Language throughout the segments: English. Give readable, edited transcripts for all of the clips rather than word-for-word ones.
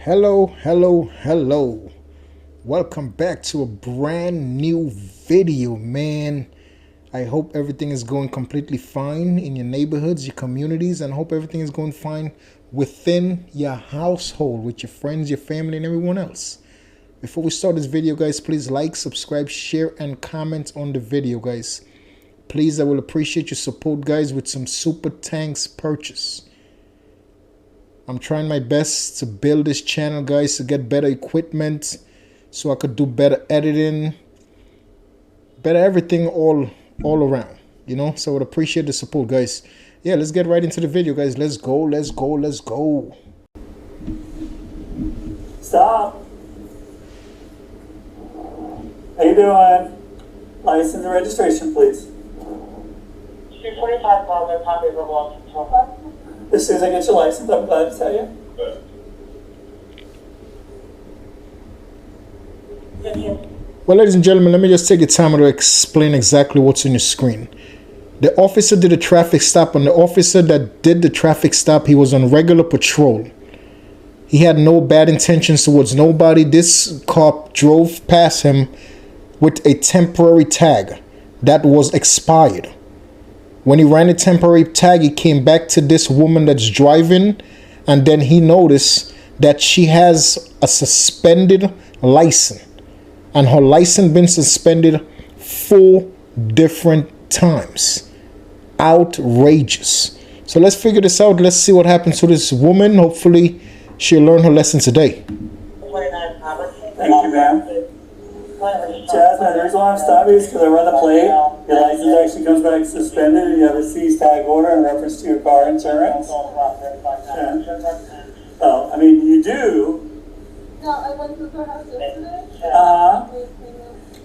Hello. Welcome back to a brand new video, man. I hope everything is going completely fine in your neighborhoods, your communities, and I hope everything is going fine within your household, with your friends, your family, and everyone else. Before we start this video, guys, please like, subscribe, share, and comment on the video, guys. Please, I will appreciate your support, guys, with some super thanks purchase. I'm trying my best to build this channel, guys, to get better equipment so I could do better editing, better everything all around, you know? So I would appreciate the support, guys. Yeah, let's get right into the video, guys. Let's go. Stop. How you doing? License and registration, please. 245 Broadway, Pompey, Riverwalk. As soon as I get your license, I'm glad to tell you. Well, ladies and gentlemen, let me just take the time to explain exactly what's on your screen. The officer did a traffic stop, and the officer that did the traffic stop, he was on regular patrol. He had no bad intentions towards nobody. This cop drove past him with a temporary tag that was expired. When he ran a temporary tag, he came back to this woman that's driving, and then he noticed that she has a suspended license, and her license been suspended 4 different times. Outrageous. So let's figure this out. Let's see what happens to this woman. Hopefully she'll learn her lesson today. Thank you, ma'am. Jasmine, the reason why I'm stopping is because I run the plate. Your license actually comes back suspended, and you have a seized tag order in reference to your car insurance. Yeah. Oh, I mean, you do. No, I went to her house yesterday.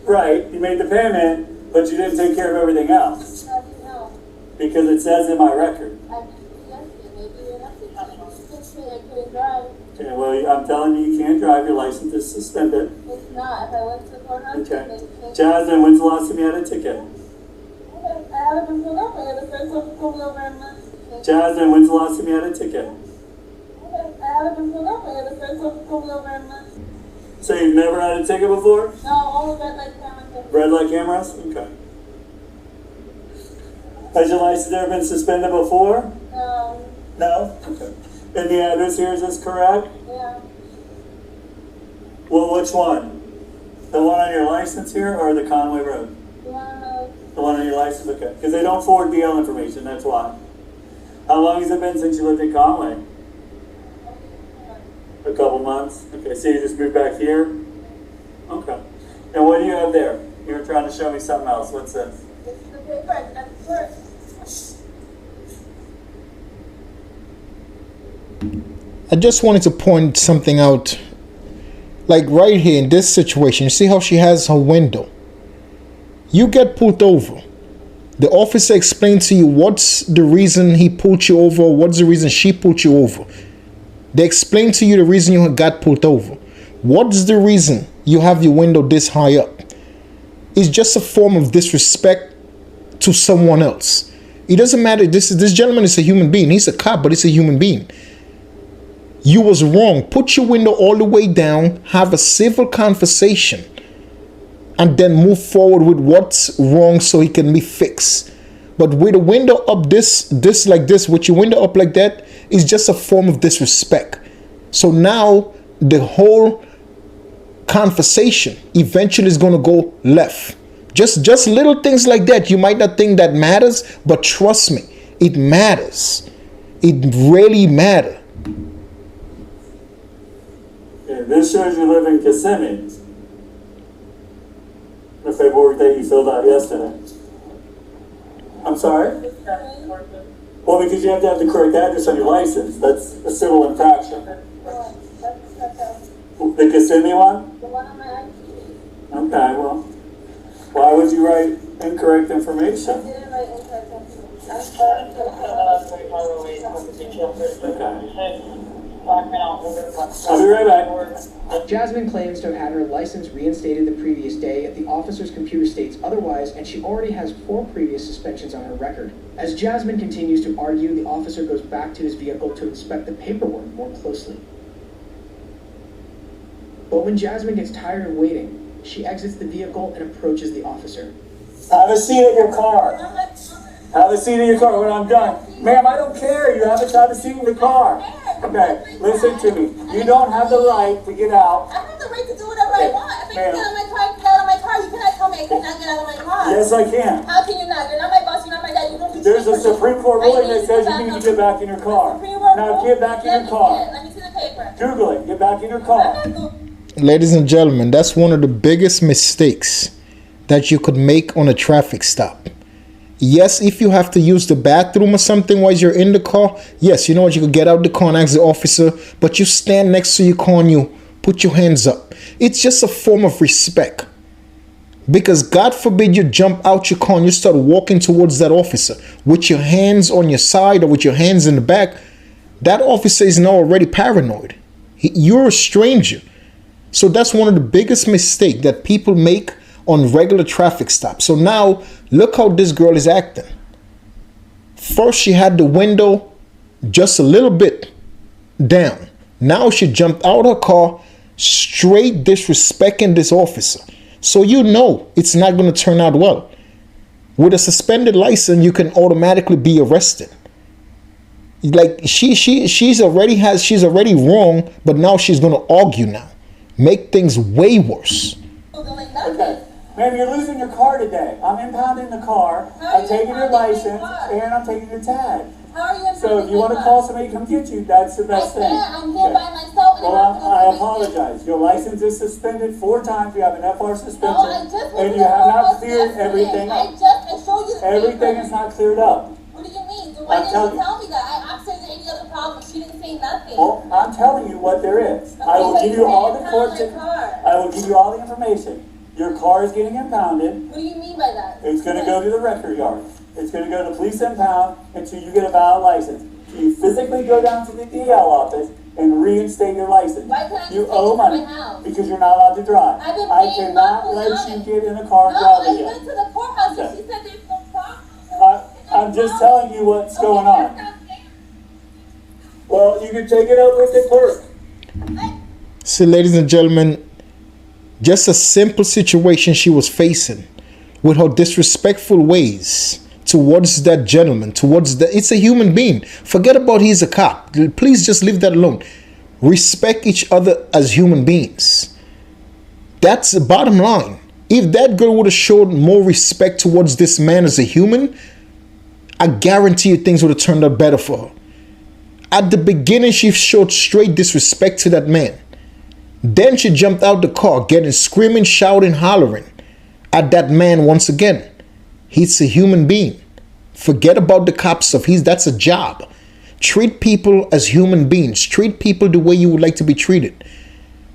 Right, you made the payment, but you didn't take care of everything else. How do you know? Because it says in my record. I didn't see yesterday. Maybe you're not fixing I couldn't drive. Okay, well, I'm telling you, you can't drive. Your license is suspended. It's not. If I went to her house, Okay. Jasmine, when's the last time you had a ticket? I haven't been pulled over. You're the first one to pull me over in months. Jasmine, when's the last time you had a ticket? I haven't been pulled over. You're the first one to pull me over in months. So you've never had a ticket before? No, all the red light cameras. Red light cameras? Okay. Has your license ever been suspended before? No? Okay. And the address here, is this correct? Yeah. Well, which one? The one on your license here or the Conway Road? You want to know? The one on your license? Okay. Because they don't forward DL information, that's why. How long has it been since you lived in Conway? A couple months? Okay, so you just moved back here? Okay. And what do you have there? You were trying to show me something else. What's this? This is the paper. I got the first. I just wanted to point something out. Like right here in this situation, you see how she has her window? You get pulled over. The officer explained to you what's the reason he pulled you over, what's the reason she pulled you over. They explained to you the reason you got pulled over. What's the reason you have your window this high up? It's just a form of disrespect to someone else. It doesn't matter. This gentleman is a human being. He's a cop, but he's a human being. You was wrong. Put your window all the way down, have a civil conversation, and then move forward with what's wrong so it can be fixed. But with a window up this like this, with your window up like that, is just a form of disrespect. So now the whole conversation eventually is going to go left. Just little things like that. You might not think that matters, but trust me, it matters. It really matters. Okay, this shows you live in Kissimmee. The paperwork that you filled out yesterday. I'm sorry? Well, because you have to have the correct address on your license. That's a civil infraction. The Kissimmee one? The one on my ID. Okay, well, why would you write incorrect I information? didn't write incorrect information. Okay. I'll be right back. Jasmine claims to have had her license reinstated the previous day. The officer's computer states otherwise, and she already has 4 previous suspensions on her record. As Jasmine continues to argue, the officer goes back to his vehicle to inspect the paperwork more closely. But when Jasmine gets tired of waiting, she exits the vehicle and approaches the officer. Have a seat in your car. Have a seat in your car when I'm done. Ma'am, I don't care. You haven't had a seat in the car. Okay, listen to me. You don't have the right to get out. I have the right to do whatever I want. If I can get out of my car, I can get out of my car. You cannot tell me I cannot get out of my car. Yes, I can. How can you not? You're not my boss. You're not my dad. You don't do There's a shit for me. Supreme Court ruling that says you need to get back in your car. Now get back in your car. Let me see the paper. Google it. Get back in your car. Ladies and gentlemen, that's one of the biggest mistakes that you could make on a traffic stop. Yes, if you have to use the bathroom or something while you're in the car, yes, you know what, you could get out the car and ask the officer, but you stand next to your car and you put your hands up. It's just a form of respect. Because God forbid you jump out your car and you start walking towards that officer with your hands on your side or with your hands in the back. That officer is now already paranoid. You're a stranger. So that's one of the biggest mistakes that people make on regular traffic stops. So now look how this girl is acting. First she had the window just a little bit down. Now she jumped out her car, straight disrespecting this officer. So you know it's not going to turn out well. With a suspended license, you can automatically be arrested. Like she's already wrong, but now she's going to argue now, make things way worse. Okay. Ma'am, you're losing your car today. I'm impounding the car. I'm taking your license and I'm taking your tag. How are you? So if you want to call somebody to come get you, that's the best thing. I'm here by myself. Well, I apologize. Your license is suspended 4 times. You have an FR suspension. No, I just and you have not cleared everything I up. showed you the Everything paper. is not cleared up. What do you mean? Why didn't telling you tell me that? I asked her is there any other problem. She didn't say nothing. Well, I'm telling you what there is. I will give you all the court. I will give you all the information. Your car is getting impounded. What do you mean by that? It's going to go to the record yard. It's going to go to police impound until you get a valid license. You physically go down to the DL office and reinstate your license. Why can't I You just owe take it to money my house? because you're not allowed to drive. I've been I paying cannot monthly let on you it. get in a car and No, drive I again. went to the courthouse and Okay. she said there's no problem. I'm just telling you what's going on. Well, you can take it up with the clerk. So, ladies and gentlemen, just a simple situation she was facing with her disrespectful ways towards that gentleman, it's a human being. Forget about he's a cop. Please just leave that alone. Respect each other as human beings. That's the bottom line. If that girl would have showed more respect towards this man as a human, I guarantee you things would have turned out better for her. At the beginning, she showed straight disrespect to that man. Then she jumped out the car, getting screaming, shouting, hollering at that man once again. He's a human being. Forget about the cop stuff. That's a job. Treat people as human beings. Treat people the way you would like to be treated.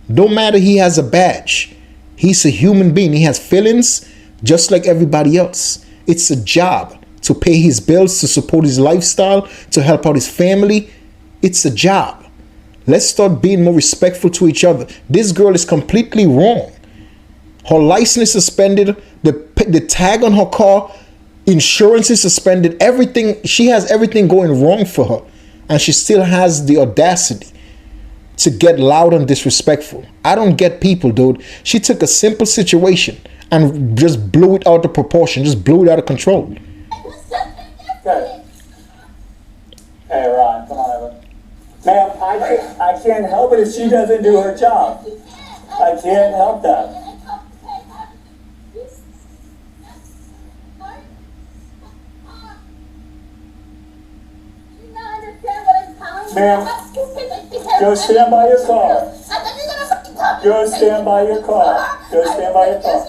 No matter he has a badge. He's a human being. He has feelings just like everybody else. It's a job to pay his bills, to support his lifestyle, to help out his family. It's a job. Let's start being more respectful to each other. This girl is completely wrong. Her license is suspended. The tag on her car, insurance is suspended. Everything, she has everything going wrong for her. And she still has the audacity to get loud and disrespectful. I don't get people, dude. She took a simple situation and just blew it out of proportion, just blew it out of control. Okay. Hey, Ron, come on over. Ma'am, I can't help it if she doesn't do her job. I can't help that. Ma'am, go stand by your car. Go stand by your car. Go stand by your car.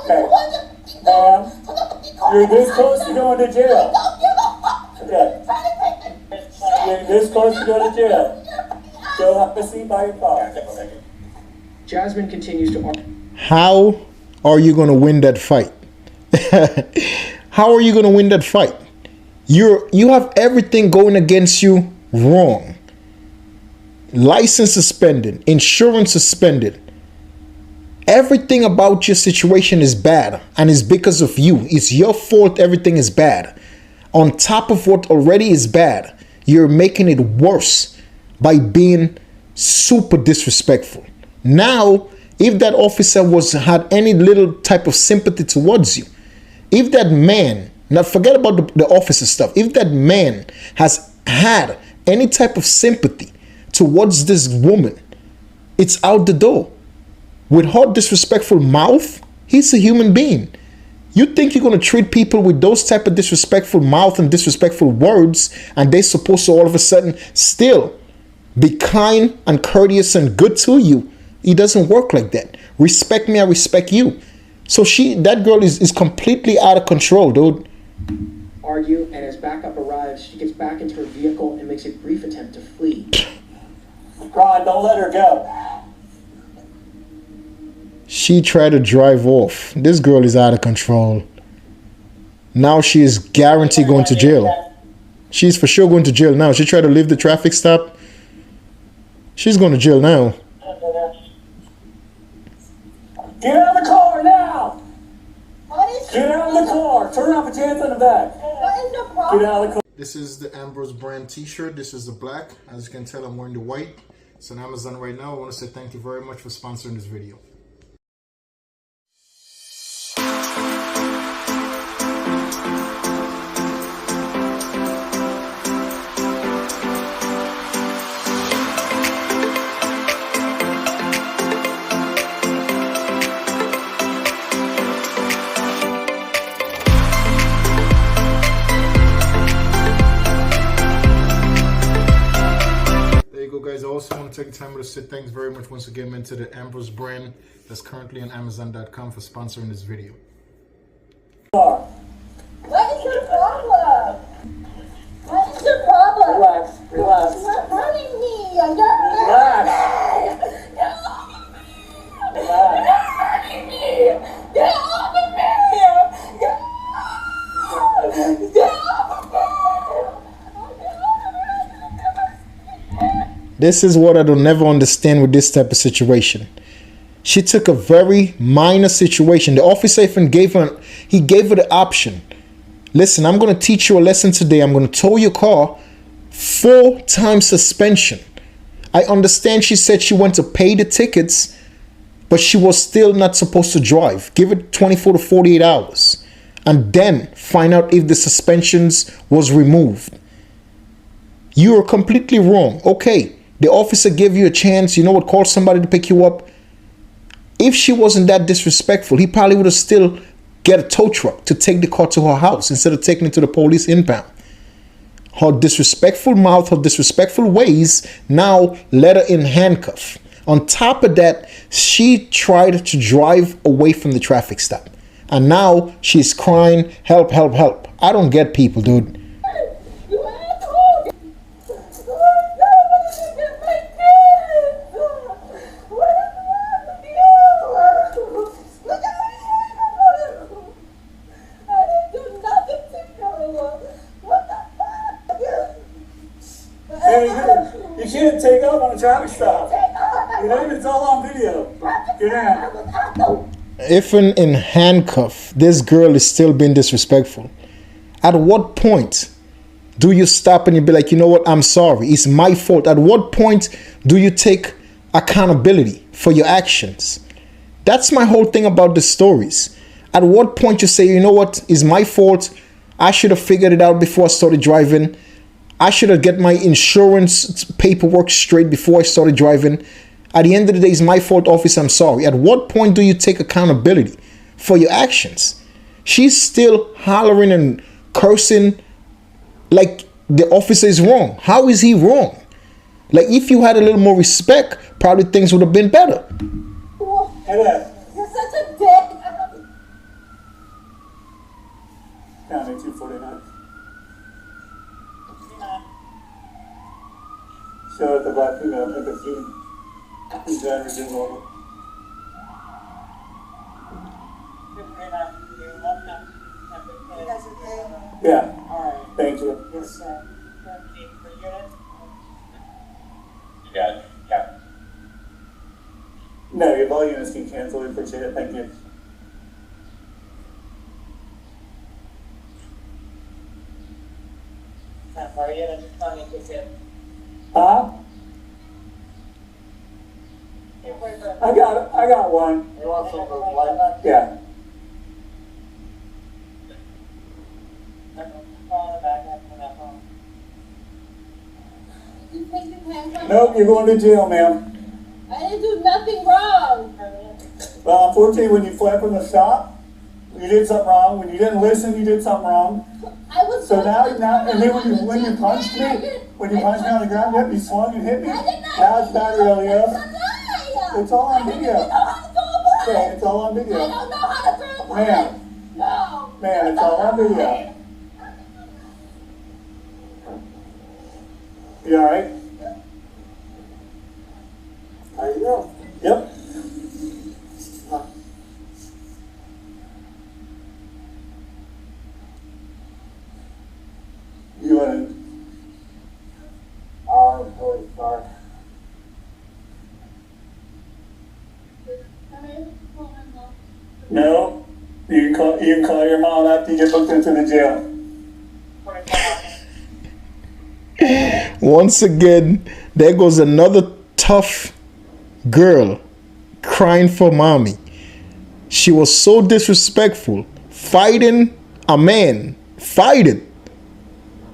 Okay. Ma'am, you're this close to going to jail. Okay. You're this close to going to jail. Go have a seat by your car. Jasmine continues to argue. How are you going to win that fight? How are you going to win that fight? You have everything going against you wrong. License suspended, insurance suspended. Everything about your situation is bad, and it's because of you. It's your fault everything is bad. On top of what already is bad, you're making it worse by being super disrespectful. Now, if that officer had any little type of sympathy towards you, if that man, now forget about the officer stuff, if that man has had any type of sympathy towards this woman, it's out the door. With her disrespectful mouth, he's a human being. You think you're going to treat people with those type of disrespectful mouth and disrespectful words, and they're supposed to all of a sudden still be kind and courteous and good to you? It doesn't work like that. Respect me, I respect you. So that girl is completely out of control, dude. Argue, and as backup arrives, she gets back into her vehicle and makes a brief attempt to flee. Ron, don't let her go. She tried to drive off. This girl is out of control. Now she is guaranteed going to jail. She's for sure going to jail now. She tried to leave the traffic stop. She's going to jail now. Get out of the car now! What is Get out of the car! Turn off the chance on the back. What is the problem? Get out of the car. This is the Ambrose brand t-shirt. This is the black. As you can tell, I'm wearing the white. It's on Amazon right now. I want to say thank you very much for sponsoring this video. Guys, I also want to take the time to say thanks very much once again, man, to the Ambrose brand that's currently on Amazon.com for sponsoring this video. What is your problem? What is your problem? Relax, relax. You're hurting me. You're hurting Relax. me. You're Relax. hurting me. Get off of me. Get off of me. This is what I don't never understand with this type of situation. She took a very minor situation. The officer even gave her the option. Listen, I'm going to teach you a lesson today. I'm going to tow your car. 4-time suspension. I understand she said she went to pay the tickets, but she was still not supposed to drive. Give it 24 to 48 hours. And then find out if the suspensions was removed. You are completely wrong. Okay. The officer gave you a chance, you know what, call somebody to pick you up. If she wasn't that disrespectful, he probably would have still get a tow truck to take the car to her house instead of taking it to the police impound. Her disrespectful mouth, her disrespectful ways now led her in handcuff. On top of that, she tried to drive away from the traffic stop. And now she's crying, help, help, help. I don't get people, dude. You asshole. You can't take up on a traffic stop. You know, it's all on video. Get down. Even in handcuff, this girl is still being disrespectful. At what point do you stop and you be like, you know what, I'm sorry, it's my fault? At what point do you take accountability for your actions? That's my whole thing about the stories. At what point you say, you know what, it's my fault, I should have figured it out before I started driving. I should have get my insurance paperwork straight before I started driving. At the end of the day, it's my fault, officer, I'm sorry. At what point do you take accountability for your actions? She's still hollering and cursing like the officer is wrong. How is he wrong? Like, if you had a little more respect, probably things would have been better. Hey there. You're such a dick. County 249. Show it the black female pickup student. His driver's in order. Yeah. Alright. Thank you. Yes, sir. 13 per unit. You got it. Yeah. No, your volumes can cancel. We appreciate it. Thank you. Time per unit. Just telling you, Huh? I got one. You want some of those light? Yeah. You take your hands off. Nope, you're going to jail, ma'am. I didn't do nothing wrong. Well, unfortunately, when you fled from the stop, you did something wrong. When you didn't listen, you did something wrong. I was So now, and then when you punched me on the ground, yep, you swung and hit me. I did not. Now it's battery on you. It's a lie. It's all on I didn't video. even know how to throw a punch. Yeah, it's all on I video. don't know how to throw a punch. Ma'am. No. Man, it's all on video. You alright? How you doing? Yep. You want to? I'm really sorry. No. You can call your mom after you get booked into the jail. Once again, there goes another tough girl crying for mommy. She was so disrespectful, fighting a man,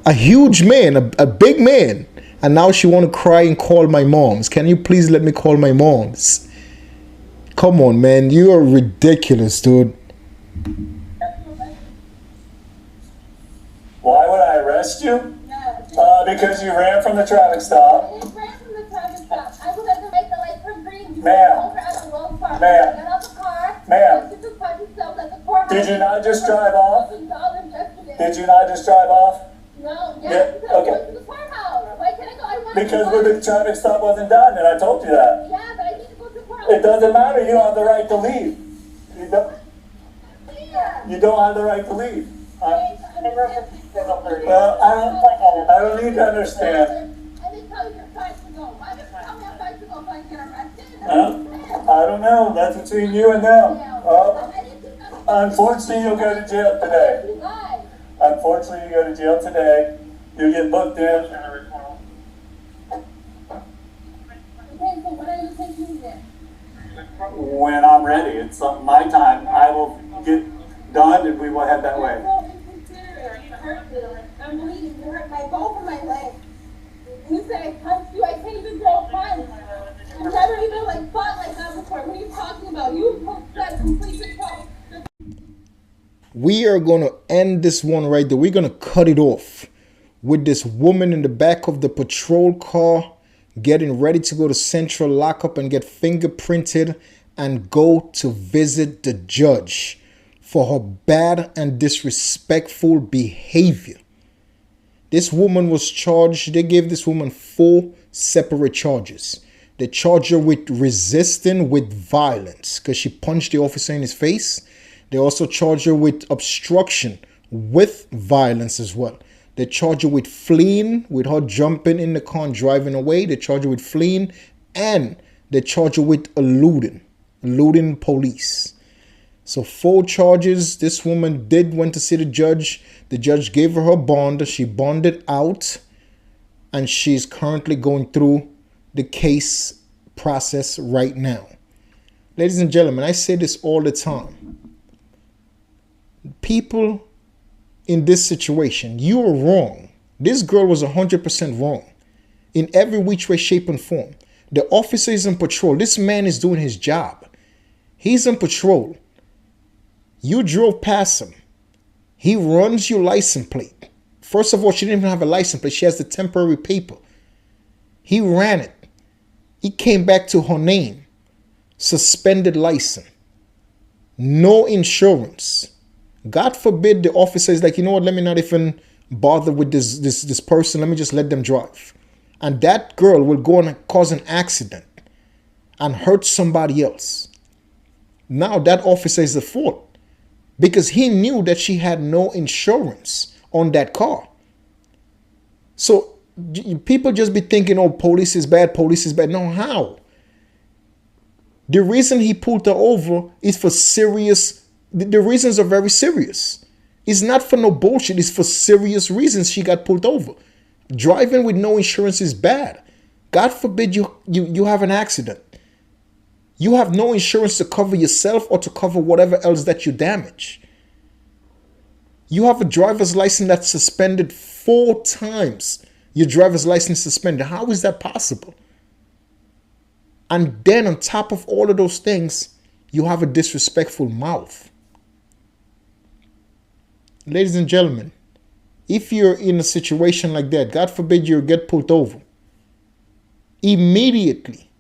a huge man, a big man, and now she want to cry and call my moms. Can you please let me call my moms? Come on, man, you are ridiculous, dude. Why would I arrest you? Yeah. Because you ran from the traffic stop. I ran from the traffic stop. I was at the make the light turn green. You Ma'am. over at the Wells Fargo. Ma'am. I got out the car. Ma'am. I took the yourself at the courthouse. Did you not just drive off? Yesterday. Did you not just drive off? No, Yeah, yes, because okay. I went to the courthouse. Why can't I go? I wanted Because to go. the traffic stop wasn't done, and I told you that. Yeah, but I need to go to the courthouse. It doesn't matter. You don't have the right to leave. Yeah. You don't have the right to leave. Well, Well, I don't need to understand. I didn't tell you you're trying to go. Why did you tell me I'm trying to go so I get arrested? Huh? I don't know. That's between you and them. I didn't do nothing. Unfortunately, you'll go to jail today. You lied. Unfortunately, you go to jail today. You get booked in. Okay, so when are you taking me? When I'm ready, it's my time. I will get done, and we will head that way. So inconsiderate. You hurt me. I'm bleeding. You hurt my both of my legs. You said I punched you. I can't even throw a punch. I've never even fought like that before. What are you talking about? You put that complete control. We are going to end this one right there. We're going to cut it off with this woman in the back of the patrol car getting ready to go to central lockup and get fingerprinted and go to visit the judge for her bad and disrespectful behavior. This woman was charged. They gave this woman 4 separate charges. They charged her with resisting with violence because she punched the officer in his face. They also charged her with obstruction with violence as well. They charged her with fleeing, with her jumping in the car and driving away. They charged her with fleeing, and they charged her with eluding police. So 4 charges. This woman went to see the judge. The judge gave her her bond. She bonded out, and she's currently going through the case process right now. Ladies and gentlemen, I say this all the time. People in this situation, you are wrong. This girl was 100% wrong in every which way, shape, and form. The officer is on patrol. This man is doing his job. He's on patrol. You drove past him. He runs your license plate. First of all, she didn't even have a license plate. She has the temporary paper. He ran it. He came back to her name. Suspended license. No insurance. God forbid the officer is like, you know what, let me not even bother with this person. Let me just let them drive. And that girl will go and cause an accident and hurt somebody else. Now that officer is the fault because he knew that she had no insurance on that car. So people just be thinking, oh, police is bad, police is bad. No, how? The reason he pulled her over is for serious. The reasons are very serious. It's not for no bullshit. It's for serious reasons she got pulled over. Driving with no insurance is bad. God forbid you have an accident. You have no insurance to cover yourself or to cover whatever else that you damage. You have a driver's license that's suspended 4 times. Your driver's license suspended. How is that possible? And then on top of all of those things, you have a disrespectful mouth. Ladies and gentlemen, if you're in a situation like that, God forbid you get pulled over, immediately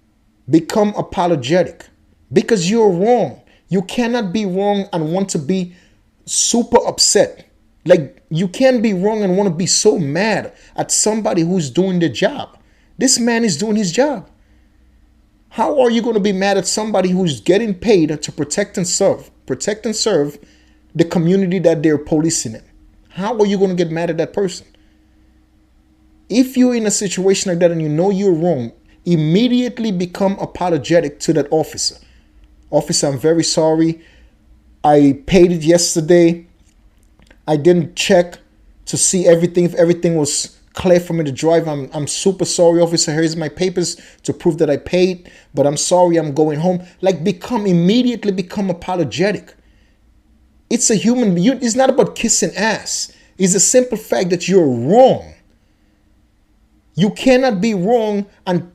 become apologetic because you're wrong. You cannot be wrong and want to be super upset. Like, you can't be wrong and want to be so mad at somebody who's doing their job. This man is doing his job. How are you going to be mad at somebody who's getting paid to protect and serve the community that they're policing in? How are you going to get mad at that person? If you're in a situation like that and you know you're wrong, immediately become apologetic to that officer. Officer, I'm very sorry. I paid it yesterday. I didn't check to see everything, if everything was clear for me to drive. I'm super sorry, officer. Here's my papers to prove that I paid, but I'm sorry, I'm going home. Like, immediately become apologetic. It's a human, it's not about kissing ass. It's a simple fact that you're wrong. You cannot be wrong and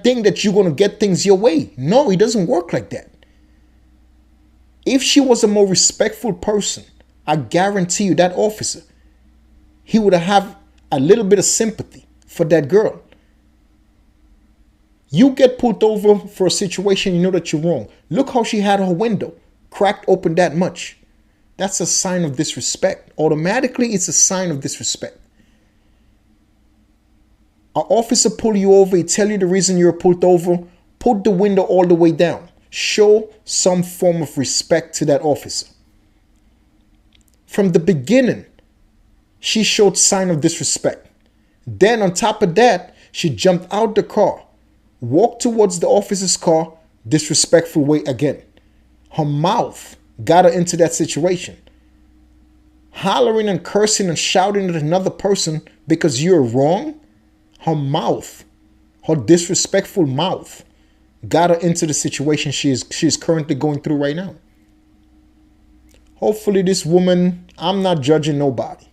think that you're going to get things your way. No, it doesn't work like that. If she was a more respectful person, I guarantee you that officer, he would have a little bit of sympathy for that girl. You get pulled over for a situation, you know that you're wrong. Look how she had her window cracked open that much. That's a sign of disrespect. Automatically, it's a sign of disrespect. An officer pull you over, he tell you the reason you're pulled over, put the window all the way down. Show some form of respect to that officer. From the beginning, she showed sign of disrespect. Then on top of that, she jumped out the car, walked towards the officer's car, disrespectful way again. Her mouth got her into that situation. Hollering and cursing and shouting at another person because you're wrong. Her mouth, her disrespectful mouth, got her into the situation she is currently going through right now. Hopefully this woman, I'm not judging nobody.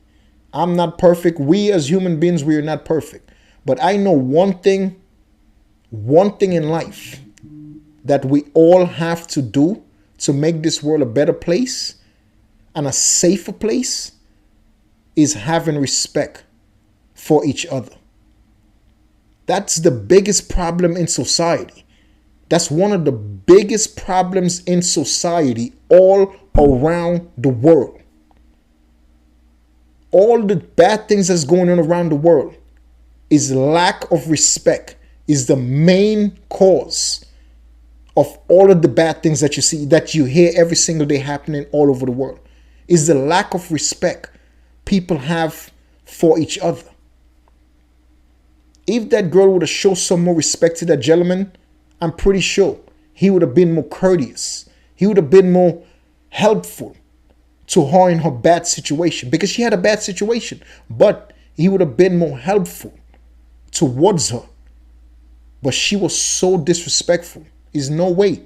I'm not perfect. We as human beings, we are not perfect. But I know one thing in life that we all have to do to make this world a better place and a safer place is having respect for each other. That's the biggest problem in society. That's one of the biggest problems in society all around the world. All the bad things that's going on around the world is lack of respect, is the main cause of all of the bad things that you see, that you hear every single day happening all over the world, is the lack of respect people have for each other. If that girl would have shown some more respect to that gentleman, I'm pretty sure he would have been more courteous. He would have been more helpful to her in her bad situation, because she had a bad situation, but he would have been more helpful towards her. But she was so disrespectful. There's no way.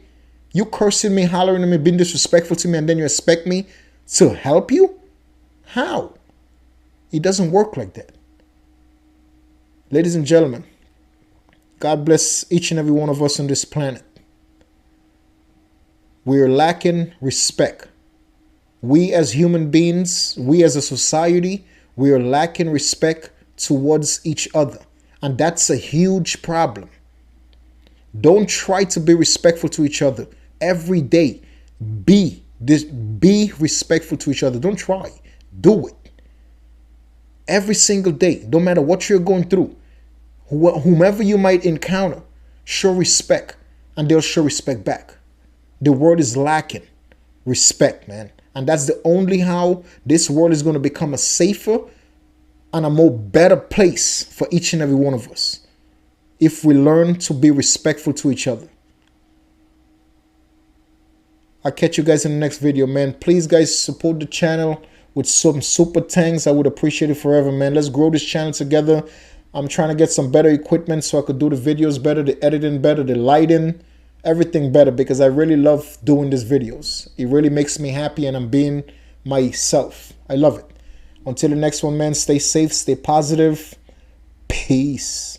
You cursing me, hollering at me, being disrespectful to me, and then you expect me to help you? How? It doesn't work like that. Ladies and gentlemen, God bless each and every one of us on this planet. We're lacking respect. We as human beings, we as a society, we are lacking respect towards each other. And that's a huge problem. Don't try to be respectful to each other every day. Be respectful to each other. Don't try. Do it. Every single day, no matter what you're going through, whomever you might encounter, show respect and they'll show respect back. The world is lacking respect, man. And that's the only how this world is going to become a safer and a more better place for each and every one of us, if we learn to be respectful to each other. I'll catch you guys in the next video, man. Please, guys, support the channel with some super thanks. I would appreciate it forever, man. Let's grow this channel together. I'm trying to get some better equipment so I could do the videos better, the editing better, the lighting, everything better because I really love doing these videos. It really makes me happy and I'm being myself. I love it. Until the next one, man, stay safe, stay positive. Peace.